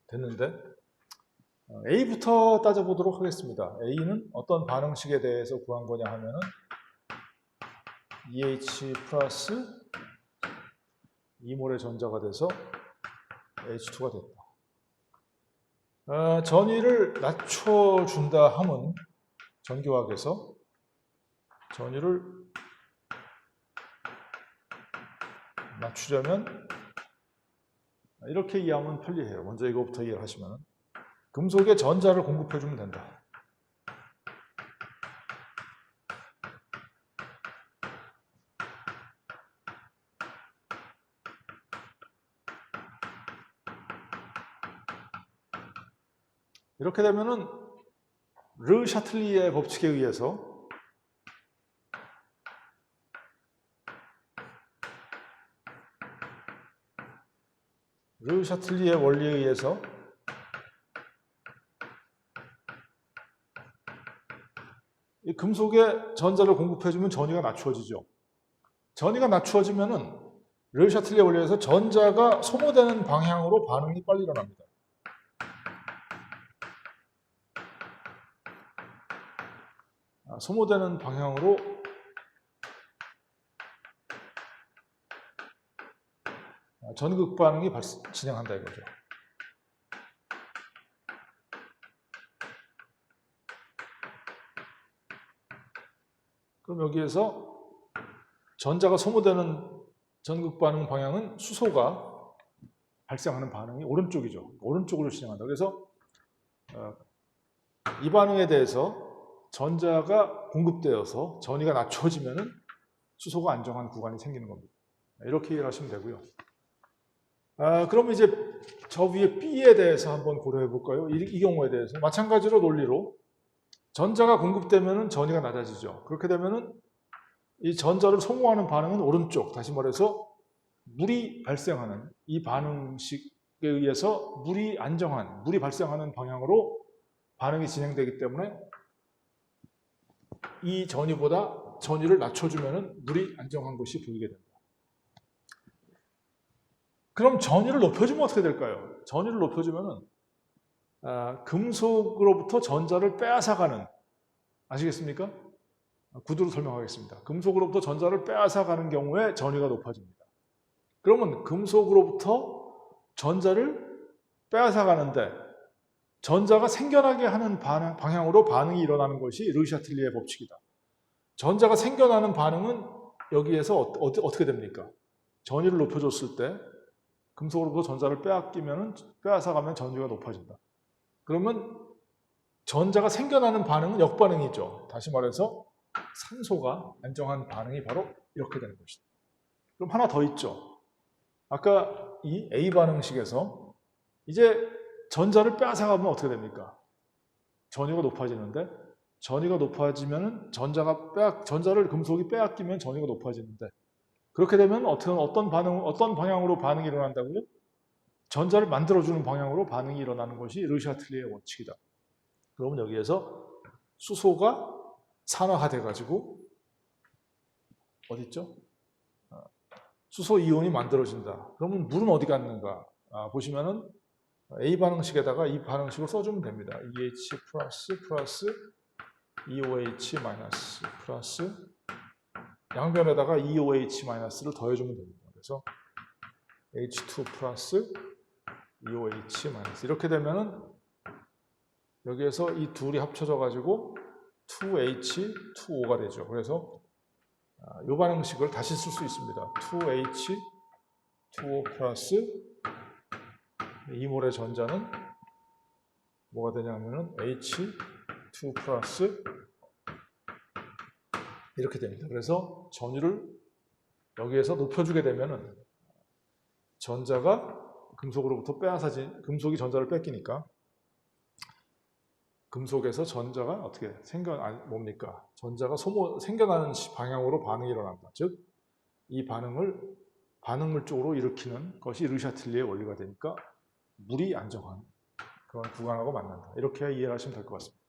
됐는데 A부터 따져보도록 하겠습니다. A는 어떤 반응식에 대해서 구한 거냐 하면은 EH 플러스 2몰의 전자가 돼서 H2가 됐다. 전위를 낮춰준다 함은 전기화학에서 전위를 낮추려면 이렇게 이해하면 편리해요. 먼저 이거부터 이해를 하시면 금속에 전자를 공급해주면 된다. 이렇게 되면은 르 샤틀리에 법칙에 의해서 르 샤틀리의 원리에 의해서 이 금속에 전자를 공급해주면 전위가 낮추어지죠. 전위가 낮추어지면은 르 샤틀리의 원리에 의해서 전자가 소모되는 방향으로 반응이 빨리 일어납니다. 소모되는 방향으로 전극 반응이 진행한다 이거죠. 그럼 여기에서 전자가 소모되는 전극 반응 방향은 수소가 발생하는 반응이 오른쪽이죠. 오른쪽으로 진행한다. 그래서 이 반응에 대해서 전자가 공급되어서 전위가 낮춰지면은 수소가 안정한 구간이 생기는 겁니다. 이렇게 이해를 하시면 되고요. 그럼 이제 저 위에 B에 대해서 한번 고려해 볼까요? 이 경우에 대해서 마찬가지로 논리로 전자가 공급되면은 전위가 낮아지죠. 그렇게 되면은 이 전자를 소모하는 반응은 오른쪽, 다시 말해서 물이 발생하는 이 반응식에 의해서 물이 발생하는 방향으로 반응이 진행되기 때문에 이 전위보다 전위를 낮춰주면은 물이 안정한 것이 보이게 된다. 그럼 전위를 높여주면 어떻게 될까요? 전위를 높여주면은 금속으로부터 전자를 빼앗아가는, 아시겠습니까? 구두로 설명하겠습니다. 금속으로부터 전자를 빼앗아가는 경우에 전위가 높아집니다. 그러면 금속으로부터 전자를 빼앗아가는데 전자가 생겨나게 하는 방향으로 반응이 일어나는 것이 르 샤틀리의 법칙이다. 전자가 생겨나는 반응은 여기에서 어떻게 됩니까? 전위를 높여줬을 때 금속으로부터 전자를 빼앗아가면 전위가 높아진다. 그러면 전자가 생겨나는 반응은 역반응이죠. 다시 말해서 산소가 안정한 반응이 바로 이렇게 되는 것이다. 그럼 하나 더 있죠. 아까 이 A 반응식에서 이제 전자를 빼앗아가면 어떻게 됩니까? 전위가 높아지는데 전위가 높아지면 전자를 금속이 빼앗기면 전위가 높아지는데 그렇게 되면 어떤 방향으로 반응이 일어난다고요? 전자를 만들어주는 방향으로 반응이 일어나는 것이 르 샤틀리의 원칙이다. 그러면 여기에서 수소가 산화화돼가지고 어디 있죠? 수소 이온이 만들어진다. 그러면 물은 어디 갔는가? 보시면은 A 반응식에다가 이 반응식을 써주면 됩니다. EH 플러스 EOH 마이너스 플러스 양변에다가 EOH 마이너스를 더해주면 됩니다. 그래서 H2 플러스 EOH 마이너스 이렇게 되면은 여기에서 이 둘이 합쳐져 가지고 2H, 2O가 되죠. 그래서 이 반응식을 다시 쓸 수 있습니다. 2H, 2O 플러스 이몰의 전자는 뭐가 되냐면은 H2 플러스 이렇게 됩니다. 그래서 전위를 여기에서 높여주게 되면은 전자가 금속으로부터 빼앗아진, 금속이 전자를 뺏기니까 금속에서 전자가 어떻게 뭡니까? 전자가 생겨나는 방향으로 반응이 일어난다. 즉, 이 반응물 쪽으로 일으키는 것이 르샤틀리의 원리가 되니까 물이 안정한 그런 구간하고 만난다. 이렇게 이해하시면 될 것 같습니다.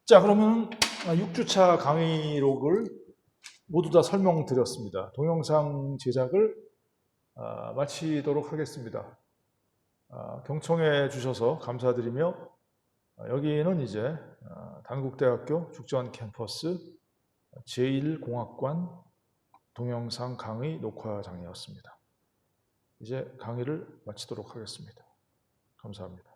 자, 그러면 6주차 강의록을 모두 다 설명드렸습니다. 동영상 제작을 마치도록 하겠습니다. 경청해 주셔서 감사드리며 여기는 이제 단국대학교 죽전 캠퍼스 제1공학관 동영상 강의 녹화장이었습니다. 이제 강의를 마치도록 하겠습니다. 감사합니다.